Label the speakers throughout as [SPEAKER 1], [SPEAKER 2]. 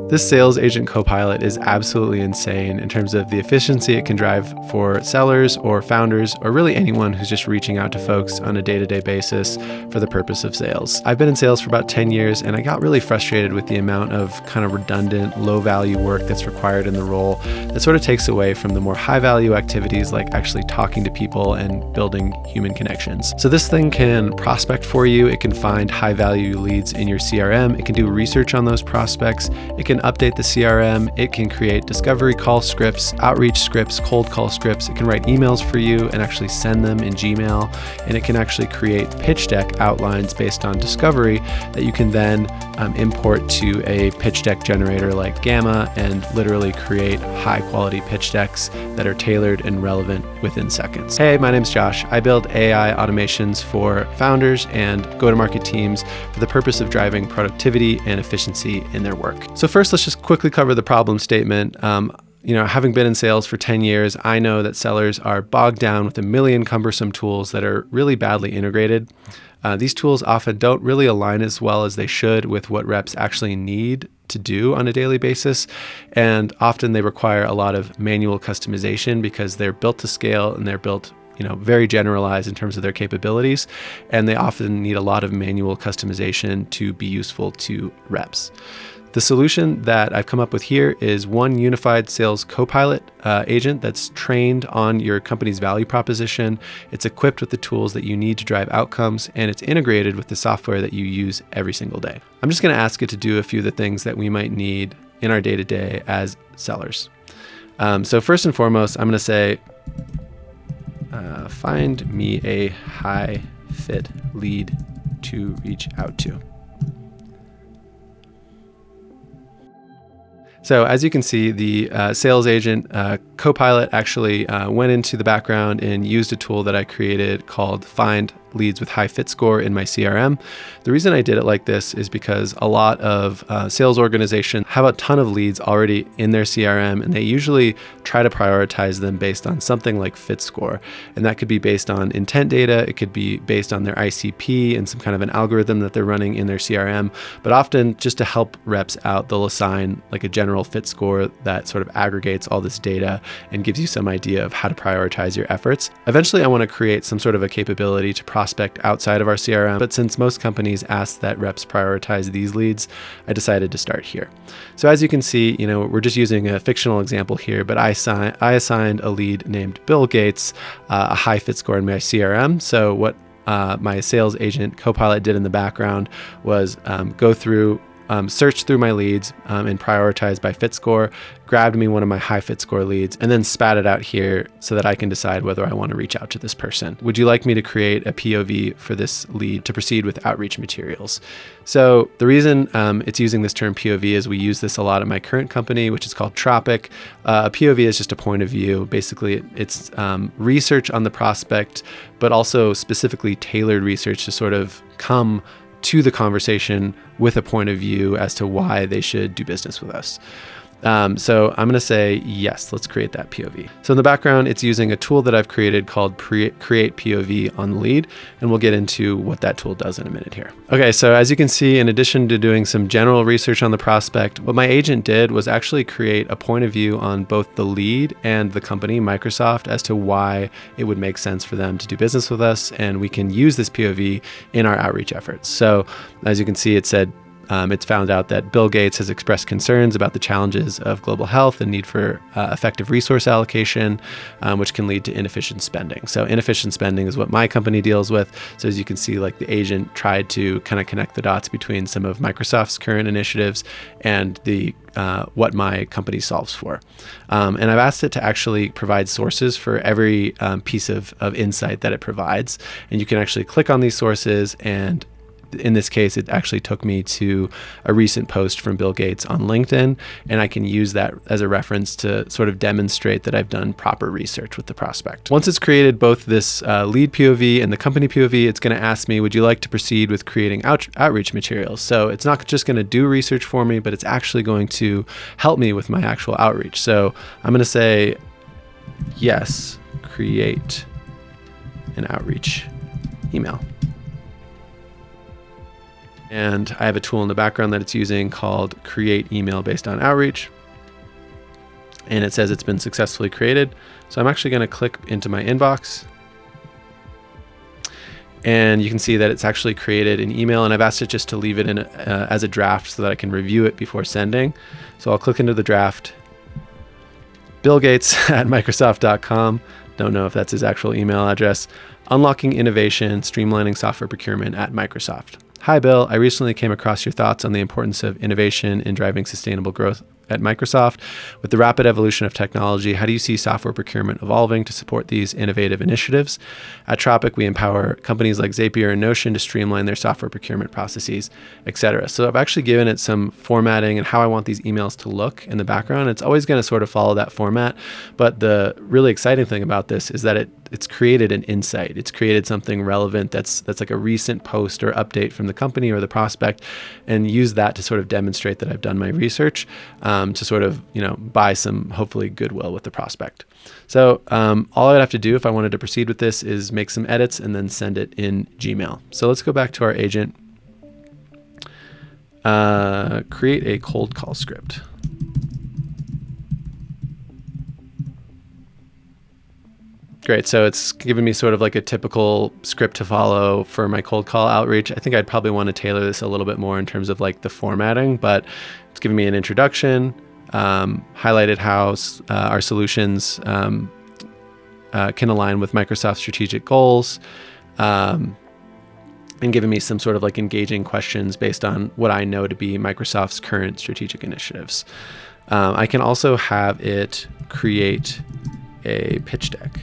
[SPEAKER 1] This sales agent copilot is absolutely insane in terms of the efficiency it can drive for sellers or founders or really anyone who's just reaching out to folks on a day-to-day basis for the purpose of sales. I've been in sales for about 10 years and I got really frustrated with the amount of kind of redundant, low-value work that's required in the role that sort of takes away from the more high-value activities like actually talking to people and building human connections. So this thing can prospect for you. It can find high-value leads in your CRM. It can do research on those prospects. It can update the CRM, it can create discovery call scripts, outreach scripts, cold call scripts, it can write emails for you and actually send them in Gmail, and it can actually create pitch deck outlines based on discovery that you can then import to a pitch deck generator like Gamma and literally create high quality pitch decks that are tailored and relevant within seconds. Hey, my name's Josh. I build AI automations for founders and go-to-market teams for the purpose of driving productivity and efficiency in their work. So first, let's just quickly cover the problem statement. Having been in sales for 10 years, I know that sellers are bogged down with a million cumbersome tools that are really badly integrated. These tools often don't really align as well as they should with what reps actually need to do on a daily basis. And often they require a lot of manual customization because they're built to scale and they're built very generalized in terms of their capabilities. And they often need a lot of manual customization to be useful to reps. The solution that I've come up with here is one unified sales copilot agent that's trained on your company's value proposition. It's equipped with the tools that you need to drive outcomes, and it's integrated with the software that you use every single day. I'm just going to ask it to do a few of the things that we might need in our day-to-day as sellers. So first and foremost, I'm going to say, find me a high fit lead to reach out to. So as you can see, the sales agent copilot actually went into the background and used a tool that I created called Find Leads with High Fit Score in my CRM. The reason I did it like this is because a lot of sales organizations have a ton of leads already in their CRM, and they usually try to prioritize them based on something like fit score. And that could be based on intent data. It could be based on their ICP and some kind of an algorithm that they're running in their CRM. But often, just to help reps out, they'll assign like a general fit score that sort of aggregates all this data and gives you some idea of how to prioritize your efforts. Eventually, I want to create some sort of a capability to prospect outside of our CRM, but since most companies ask that reps prioritize these leads, I decided to start here. So as you can see, we're just using a fictional example here, but I assigned a lead named Bill Gates a high fit score in my CRM. So what my sales agent copilot did in the background was go through, search through my leads and prioritize by fit score, grabbed me one of my high fit score leads, and then spat it out here so that I can decide whether I want to reach out to this person. Would you like me to create a POV for this lead to proceed with outreach materials? So the reason it's using this term POV is we use this a lot at my current company, which is called Tropic. A POV is just a point of view. Basically, it's research on the prospect, but also specifically tailored research to sort of come to the conversation with a point of view as to why they should do business with us. So I'm going to say, yes, let's create that POV. So in the background, it's using a tool that I've created called Create POV on the lead, and we'll get into what that tool does in a minute here. Okay, so as you can see, in addition to doing some general research on the prospect, what my agent did was actually create a point of view on both the lead and the company, Microsoft, as to why it would make sense for them to do business with us, and we can use this POV in our outreach efforts. So as you can see, it said, it's found out that Bill Gates has expressed concerns about the challenges of global health and need for effective resource allocation, which can lead to inefficient spending. So inefficient spending is what my company deals with. So as you can see, like the agent tried to kind of connect the dots between some of Microsoft's current initiatives and the what my company solves for. And I've asked it to actually provide sources for every piece of insight that it provides. And you can actually click on these sources, and in this case, it actually took me to a recent post from Bill Gates on LinkedIn, and I can use that as a reference to sort of demonstrate that I've done proper research with the prospect. Once it's created both this lead POV and the company POV, it's going to ask me, would you like to proceed with creating outreach materials? So it's not just going to do research for me, but it's actually going to help me with my actual outreach. So I'm going to say, yes, create an outreach email. And I have a tool in the background that it's using called Create Email Based on Outreach. And it says it's been successfully created. So I'm actually going to click into my inbox. And you can see that it's actually created an email, and I've asked it just to leave it in as a draft so that I can review it before sending. So I'll click into the draft. Bill Gates at Microsoft.com. Don't know if that's his actual email address. Unlocking innovation, streamlining software procurement at Microsoft. Hi, Bill. I recently came across your thoughts on the importance of innovation in driving sustainable growth at Microsoft. With the rapid evolution of technology, how do you see software procurement evolving to support these innovative initiatives? At Tropic, we empower companies like Zapier and Notion to streamline their software procurement processes, etc. So I've actually given it some formatting and how I want these emails to look in the background. It's always going to sort of follow that format. But the really exciting thing about this is that it's created an insight. It's created something relevant that's like a recent post or update from the company or the prospect, and use that to sort of demonstrate that I've done my research to sort of, buy some hopefully goodwill with the prospect. So all I'd have to do if I wanted to proceed with this is make some edits and then send it in Gmail. So let's go back to our agent. Create a cold call script. Great. So it's given me sort of like a typical script to follow for my cold call outreach. I think I'd probably want to tailor this a little bit more in terms of like the formatting, but it's giving me an introduction, highlighted how our solutions can align with Microsoft's strategic goals, and giving me some sort of like engaging questions based on what I know to be Microsoft's current strategic initiatives. I can also have it create a pitch deck.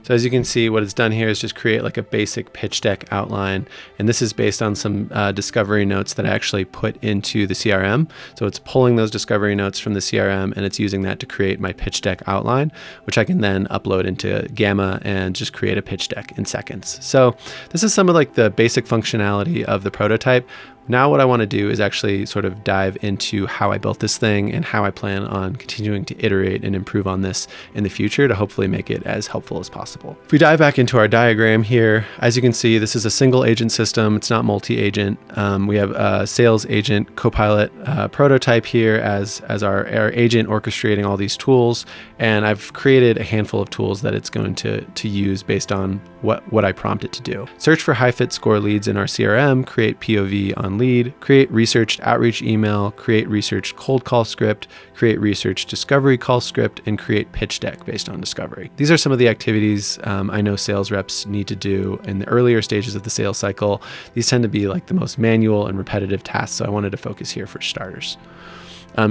[SPEAKER 1] So as you can see, what it's done here is just create like a basic pitch deck outline. And this is based on some discovery notes that I actually put into the CRM. So it's pulling those discovery notes from the CRM and it's using that to create my pitch deck outline, which I can then upload into Gamma and just create a pitch deck in seconds. So this is some of like the basic functionality of the prototype. Now what I want to do is actually sort of dive into how I built this thing and how I plan on continuing to iterate and improve on this in the future to hopefully make it as helpful as possible. If we dive back into our diagram here, as you can see, this is a single agent system. It's not multi-agent. We have a sales agent copilot prototype here as our agent orchestrating all these tools. And I've created a handful of tools that it's going to use based on what I prompt it to do. Search for high fit score leads in our CRM, create POV on lead, create researched outreach email, create researched cold call script, create researched discovery call script, and create pitch deck based on discovery. These are some of the activities I know sales reps need to do in the earlier stages of the sales cycle. These tend to be like the most manual and repetitive tasks, so I wanted to focus here for starters.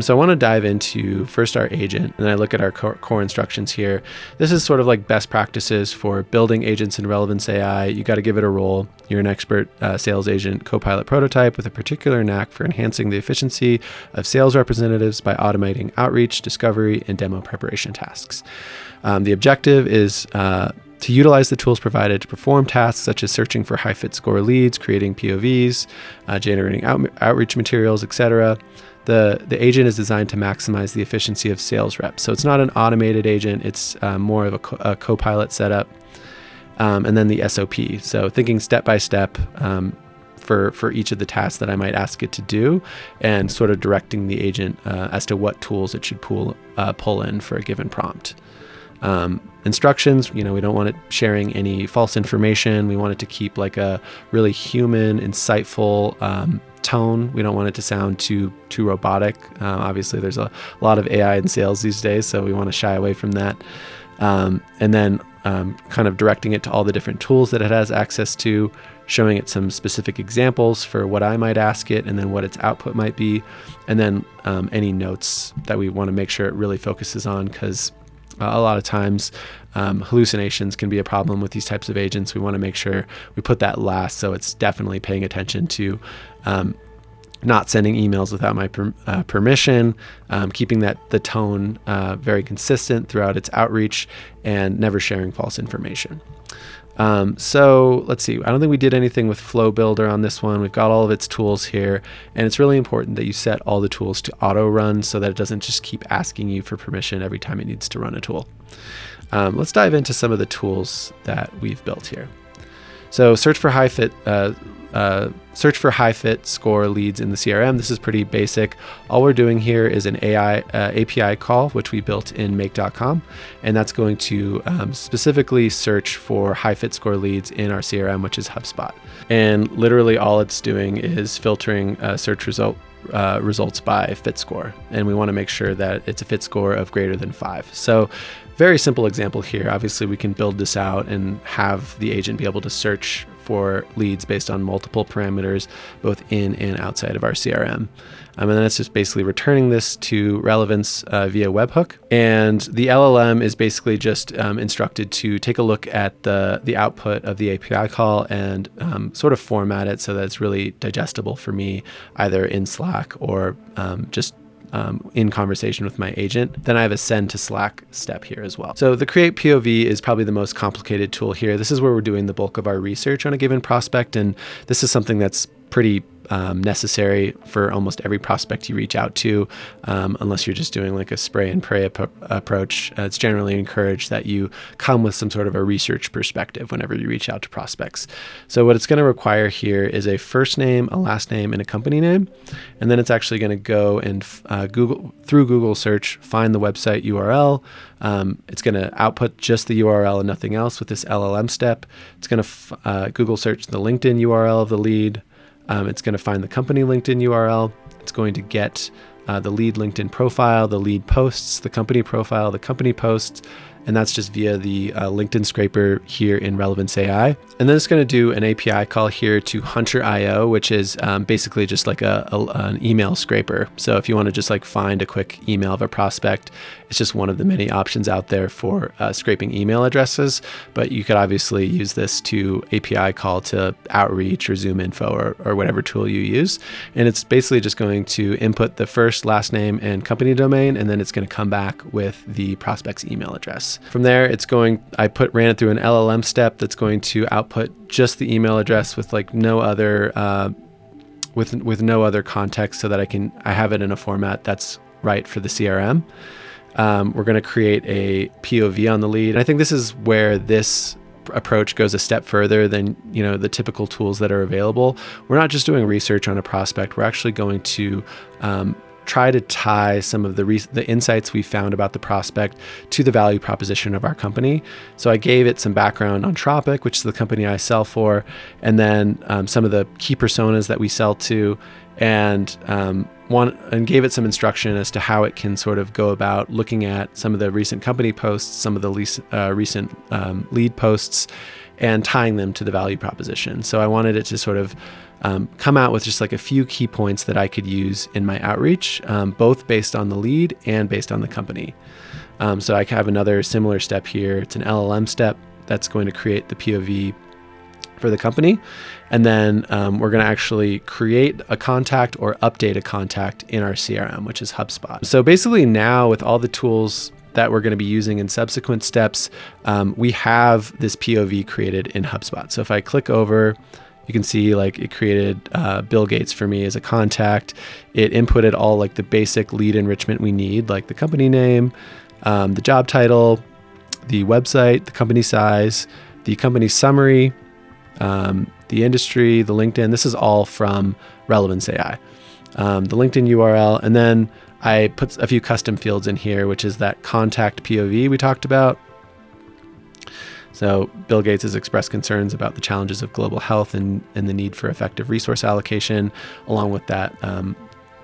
[SPEAKER 1] So I want to dive into first our agent, and then I look at our core instructions here. This is sort of like best practices for building agents in Relevance AI. You got to give it a role. You're an expert sales agent copilot prototype with a particular knack for enhancing the efficiency of sales representatives by automating outreach, discovery, and demo preparation tasks. The objective is to utilize the tools provided to perform tasks such as searching for high fit score leads, creating POVs, generating outreach materials, etc. The agent is designed to maximize the efficiency of sales reps. So it's not an automated agent, it's more of a copilot setup. And then the SOP. So thinking step by step for each of the tasks that I might ask it to do, and sort of directing the agent as to what tools it should pull in for a given prompt. Instructions, we don't want it sharing any false information. We want it to keep like a really human, insightful tone. We don't want it to sound too robotic. Obviously, there's a lot of AI in sales these days, so we want to shy away from that. And then kind of directing it to all the different tools that it has access to, showing it some specific examples for what I might ask it, and then what its output might be, and then any notes that we want to make sure it really focuses on, because a lot of times hallucinations can be a problem with these types of agents. We want to make sure we put that last, so it's definitely paying attention to not sending emails without my permission, keeping the tone very consistent throughout its outreach, and never sharing false information. So let's see, I don't think we did anything with Flow Builder on this one. We've got all of its tools here, and it's really important that you set all the tools to auto run so that it doesn't just keep asking you for permission every time it needs to run a tool. Let's dive into some of the tools that we've built here. So search for high fit score leads in the CRM. This is pretty basic. All we're doing here is an API call, which we built in make.com, and that's going to specifically search for high fit score leads in our CRM, which is HubSpot. And literally all it's doing is filtering search results by fit score, and we want to make sure that it's a fit score of greater than 5. So very simple example here. Obviously we can build this out and have the agent be able to search for leads based on multiple parameters, both in and outside of our CRM. And then it's just basically returning this to Relevance via webhook. And the LLM is basically just instructed to take a look at the output of the API call and sort of format it so that it's really digestible for me, either in Slack or just in conversation with my agent. Then I have a send to Slack step here as well. So the create POV is probably the most complicated tool here. This is where we're doing the bulk of our research on a given prospect. And this is something that's pretty necessary for almost every prospect you reach out to, unless you're just doing like a spray and pray approach. It's generally encouraged that you come with some sort of a research perspective whenever you reach out to prospects. So what it's going to require here is a first name, a last name, and a company name. And then it's actually going to go and through Google search, find the website URL. It's going to output just the URL and nothing else with this LLM step. It's going to Google search the LinkedIn URL of the lead. It's going to find the company LinkedIn URL. It's going to get the lead LinkedIn profile, the lead posts, the company profile, the company posts, and that's just via the LinkedIn scraper here in Relevance AI. And then it's going to do an API call here to Hunter.io, which is basically just like an email scraper. So if you want to just like find a quick email of a prospect, it's just one of the many options out there for scraping email addresses. But you could obviously use this to API call to Outreach or ZoomInfo or whatever tool you use. And it's basically just going to input the first, last name, and company domain, and then it's going to come back with the prospect's email address. From there, ran it through an LLM step that's going to output just the email address with like no other with no other context, so that I have it in a format that's right for the CRM. We're going to create a POV on the lead. And I think this is where this approach goes a step further than the typical tools that are available. We're not just doing research on a prospect. We're actually going to try to tie some of the insights we found about the prospect to the value proposition of our company. So I gave it some background on Tropic, which is the company I sell for, and then some of the key personas that we sell to, and gave it some instruction as to how it can sort of go about looking at some of the recent company posts, some of the recent lead posts, and tying them to the value proposition. So I wanted it to sort of come out with just like a few key points that I could use in my outreach, both based on the lead and based on the company. So I have another similar step here. It's an LLM step that's going to create the POV for the company. And then we're going to actually create a contact or update a contact in our CRM, which is HubSpot. So basically now, with all the tools that we're going to be using in subsequent steps, we have this POV created in HubSpot. So if I click over, you can see like it created Bill Gates for me as a contact. It inputted all like the basic lead enrichment we need, like the company name, the job title, the website, the company size, the company summary, the industry, the LinkedIn. This is all from Relevance AI. The LinkedIn URL, and then I put a few custom fields in here, which is that contact POV we talked about. So Bill Gates has expressed concerns about the challenges of global health and the need for effective resource allocation, along with that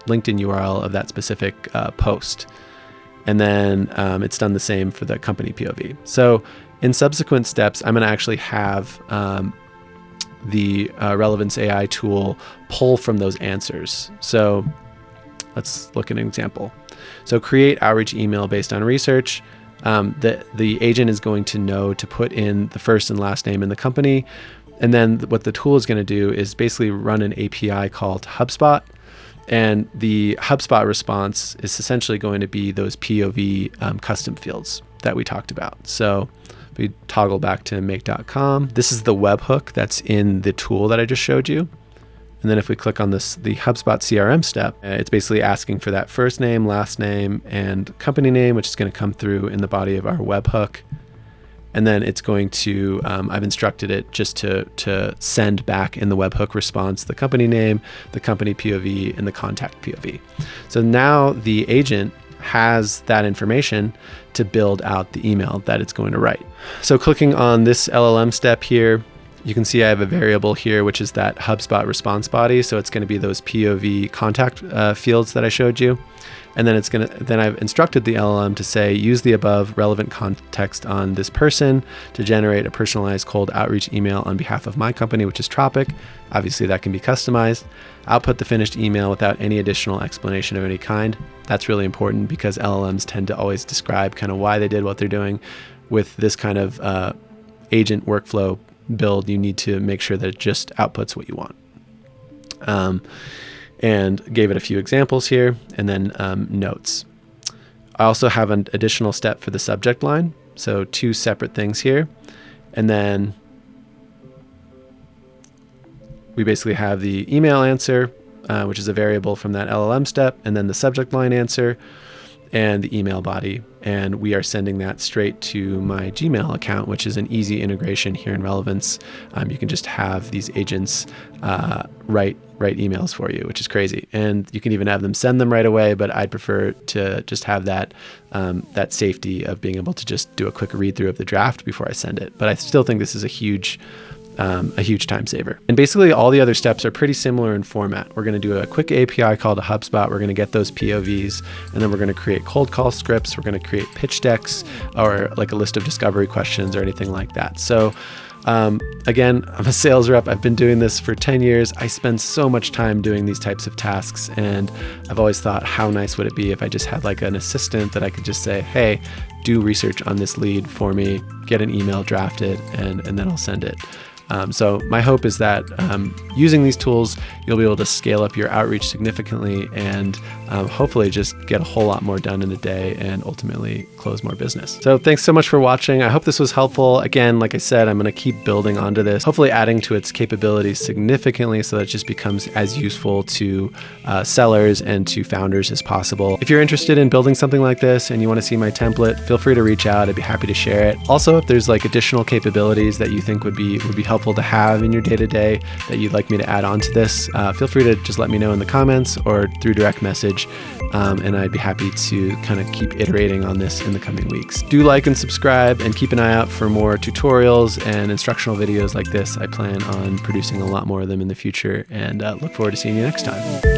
[SPEAKER 1] LinkedIn URL of that specific post. And then it's done the same for the company POV. So in subsequent steps, I'm going to actually have the Relevance AI tool pull from those answers. So let's look at an example. So create outreach email based on research. The agent is going to know to put in the first and last name in the company. And then what the tool is going to do is basically run an API call to HubSpot. And the HubSpot response is essentially going to be those POV custom fields that we talked about. So if we toggle back to make.com, this is the webhook that's in the tool that I just showed you. And then if we click on the HubSpot CRM step, it's basically asking for that first name, last name, and company name, which is going to come through in the body of our webhook. And then it's going to, I've instructed it just to send back in the webhook response the company name, the company POV, and the contact POV. So now the agent has that information to build out the email that it's going to write. So clicking on this LLM step here, you can see I have a variable here, which is that HubSpot response body. So it's going to be those POV contact fields that I showed you. And then then I've instructed the LLM to say, use the above relevant context on this person to generate a personalized cold outreach email on behalf of my company, which is Tropic. Obviously that can be customized. Output the finished email without any additional explanation of any kind. That's really important because LLMs tend to always describe kind of why they did what they're doing. With this kind of agent workflow build, you need to make sure that it just outputs what you want. And gave it a few examples here, and then notes. I also have an additional step for the subject line, so 2 separate things here. And then we basically have the email answer, which is a variable from that LLM step, and then the subject line answer and the email body. And we are sending that straight to my Gmail account, which is an easy integration here in Relevance. You can just have these agents write emails for you, which is crazy. And you can even have them send them right away, but I'd prefer to just have that that safety of being able to just do a quick read through of the draft before I send it. But I still think this is a huge time saver. And basically all the other steps are pretty similar in format. We're going to do a quick API call to HubSpot. We're going to get those POVs, and then we're going to create cold call scripts. We're going to create pitch decks or like a list of discovery questions or anything like that. So again, I'm a sales rep. I've been doing this for 10 years. I spend so much time doing these types of tasks, and I've always thought, how nice would it be if I just had like an assistant that I could just say, hey, do research on this lead for me, get an email drafted, and then I'll send it. So my hope is that using these tools, you'll be able to scale up your outreach significantly and hopefully just get a whole lot more done in a day and ultimately close more business. So thanks so much for watching. I hope this was helpful. Again, like I said, I'm going to keep building onto this, hopefully adding to its capabilities significantly so that it just becomes as useful to sellers and to founders as possible. If you're interested in building something like this and you want to see my template, feel free to reach out. I'd be happy to share it. Also, if there's like additional capabilities that you think would be helpful to have in your day-to-day that you'd like me to add on to this, feel free to just let me know in the comments or through direct message, and I'd be happy to kind of keep iterating on this in the coming weeks. Do like and subscribe, and keep an eye out for more tutorials and instructional videos like this. I plan on producing a lot more of them in the future, and look forward to seeing you next time.